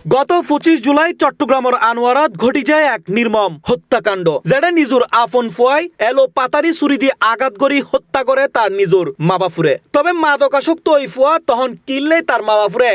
গত 25 জুলাই চট্টগ্রামের আনোয়ারাত ঘটি যায় এক নির্মম হত্যাকাণ্ড যেটা নিজুর আপন ফুয়াই এলো পাতারি ছুরি দিয়ে আঘাত করি হত্যা করে তার নিজুর মা বাপুরে। তবে মাদকাসক্ত ওই ফুয়া তখন কিনলে তার মা বাপুরে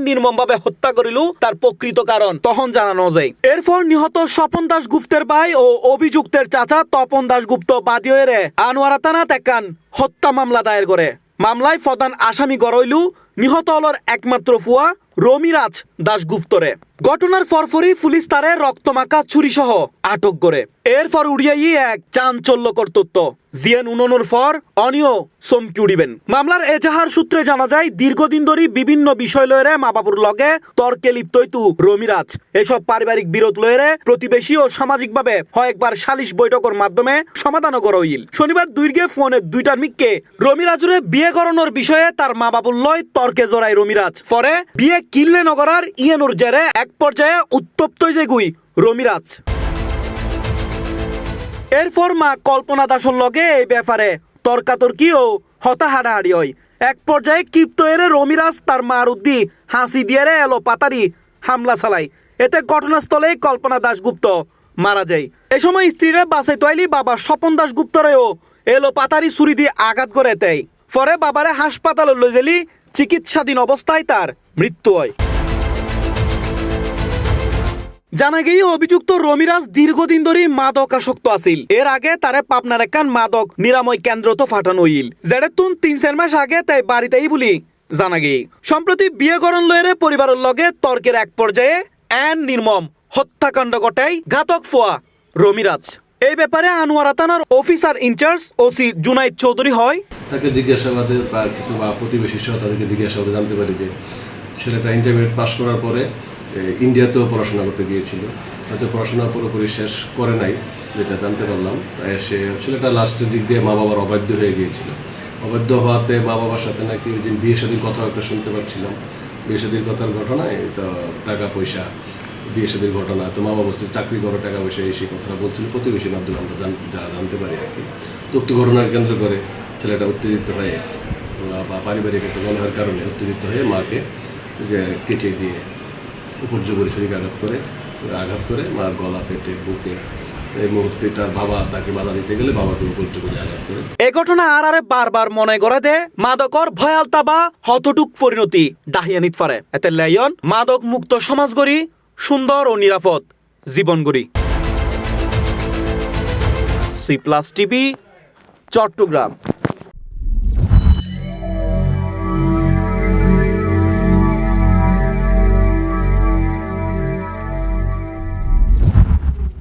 নির্মম ভাবে হত্যা করিল তার প্রকৃত কারণ তখন জানানো যায়। এরপর নিহত স্বপন দাশগুপ্তের ভাই ও অভিযুক্তের চাচা তপন দাশগুপ্ত বাদী হয়ে আনোয়ারা থানাত একখান হত্যা মামলা দায়ের করে। মামলায় প্রধান আসামি গড়ইলু নিহত হলর একমাত্র ফুয়া রমিরাজ দাশগুপ্তরে। ঘটনার পরপরই পুলিশ তারে রক্তমাখা ছুরি সহ আটক করে। এরপর উড়িয়াই এক চাঞ্চল্যকর তথ্য জিএন উননোর পর অনিয় চমকি উড়িবেন। মামলার এজাহার সূত্রে জানা যায় দীর্ঘদিন ধরে বিভিন্ন বিষয় লয়েরে মা বাবুর লগে তর্কে লিপ্ত হইতু রমিরাজ। এসব পারিবারিক বিরোধ লয়েরে প্রতিবেশী ও সামাজিকভাবে কয়েকবার সালিশ বৈঠকের মাধ্যমে সমাধানও করা হইল। শনিবার দুইর্গে ফোনে দুইটার মিককে রমিরাজুরে বিয়ে করানোর বিষয়ে তার মা বাবুর লয় তর্কে জড়ায় রমিরাজ। পরে বিয়ে কিনলে নগরার ইয়েনুর জেরে এক পর্যায়ে উত্তপ্ত হয়ে গুই রমিরাজ। এরপর মা কল্পনা দাসের লগে এই ব্যাপারে তর্কাতর্কি ও হতাহাড়াহাড়ি হয়। এক পর্যায়ে ক্ষিপ্ত এরে রমিরাজ তার মার উদ্দি হাসি দিয়ে এলো পাতারি হামলা চালায়। এতে ঘটনাস্থলে কল্পনা দাশগুপ্ত মারা যায়। এ সময় স্ত্রীরা বাসে তোয়াইলি বাবা স্বপন দাশগুপ্তরেও এলো পাতারি ছুরি দিয়ে আঘাত করে দেয়। পরে বাবারে হাসপাতালে লই গেলি চিকিৎসাধীন অবস্থায় তার মৃত্যু হয়। জানা গিয়ে অভিযুক্ত রমিরাজ দীর্ঘদিন ধরে মাদকাসক্ত আছিল। এর আগে তারে পাবনার একখান মাদক নিরাময় কেন্দ্র তো ফাটানো হইল যেটা তুন 3-4 মাস আগে তাই বাড়িতেই বলি জানা গিয়ে। সম্প্রতি বিয়ে করণ লয়েরে পরিবারের লগে তর্কের এক পর্যায়ে নির্মম হত্যাকাণ্ড ঘটায় ঘাতক ফুয়া রমিরাজ। এই ব্যাপারে আনোয়ারা থানার officer in charge OC Junaid Chowdhury হয় তাকে জিজ্ঞাসাবাদে বা কিছু বা প্রতিবেশী সহ তাদেরকে জিজ্ঞাসাবাদে জানতে পারি যে ছেলেটা ইন্টারমিডিয়েট পাস করার পরে ইন্ডিয়াতেও পড়াশোনা করতে গিয়েছিল। হয়তো পড়াশোনা পুরোপুরি শেষ করে নাই যেটা জানতে পারলাম। তাই ছেলেটা লাস্টের দিক দিয়ে মা বাবার অবাধ্য হয়ে গিয়েছিল। অবাধ্য হওয়াতে মা বাবার সাথে নাকি ওই দিন বিয়ে শাদীর কথাও একটা শুনতে পাচ্ছিলাম। বিয়ে শাদীর কথার ঘটনায় তো টাকা পয়সা বিয়ে শাদীর ঘটনা তো মা বাবা বলছে চাকরি করো টাকা পয়সা এই সেই কথাটা বলছিল প্রতিবেশীর মাধ্যমে আমরা জানতে পারি আর কি। তো উক্ত ঘটনাকে কেন্দ্র করে ছেলেটা উত্তেজিত হয়ে বা পারিবারিক একটা কলহের কারণে উত্তেজিত হয়ে মাকে যে কেটে দিয়ে উপর্যুপরি ছুরিকে আঘাত করে মার গলা পেটে বুকে। এই মুহূর্তে তার বাবা তাকে বাধা দিতে গেলে বাবাকে উপর্যুপরি আঘাত করে। এই ঘটনা আরে বারবার মনে করে দে মাদকর ভয়ালতা বা হতটুক পরিণতি ডাহিয়া নিতে পারে। এতে লাইন মাদক মুক্ত সমাজ গড়ি সুন্দর ও নিরাপদ জীবন গড়ি। C+ TV Chittagong.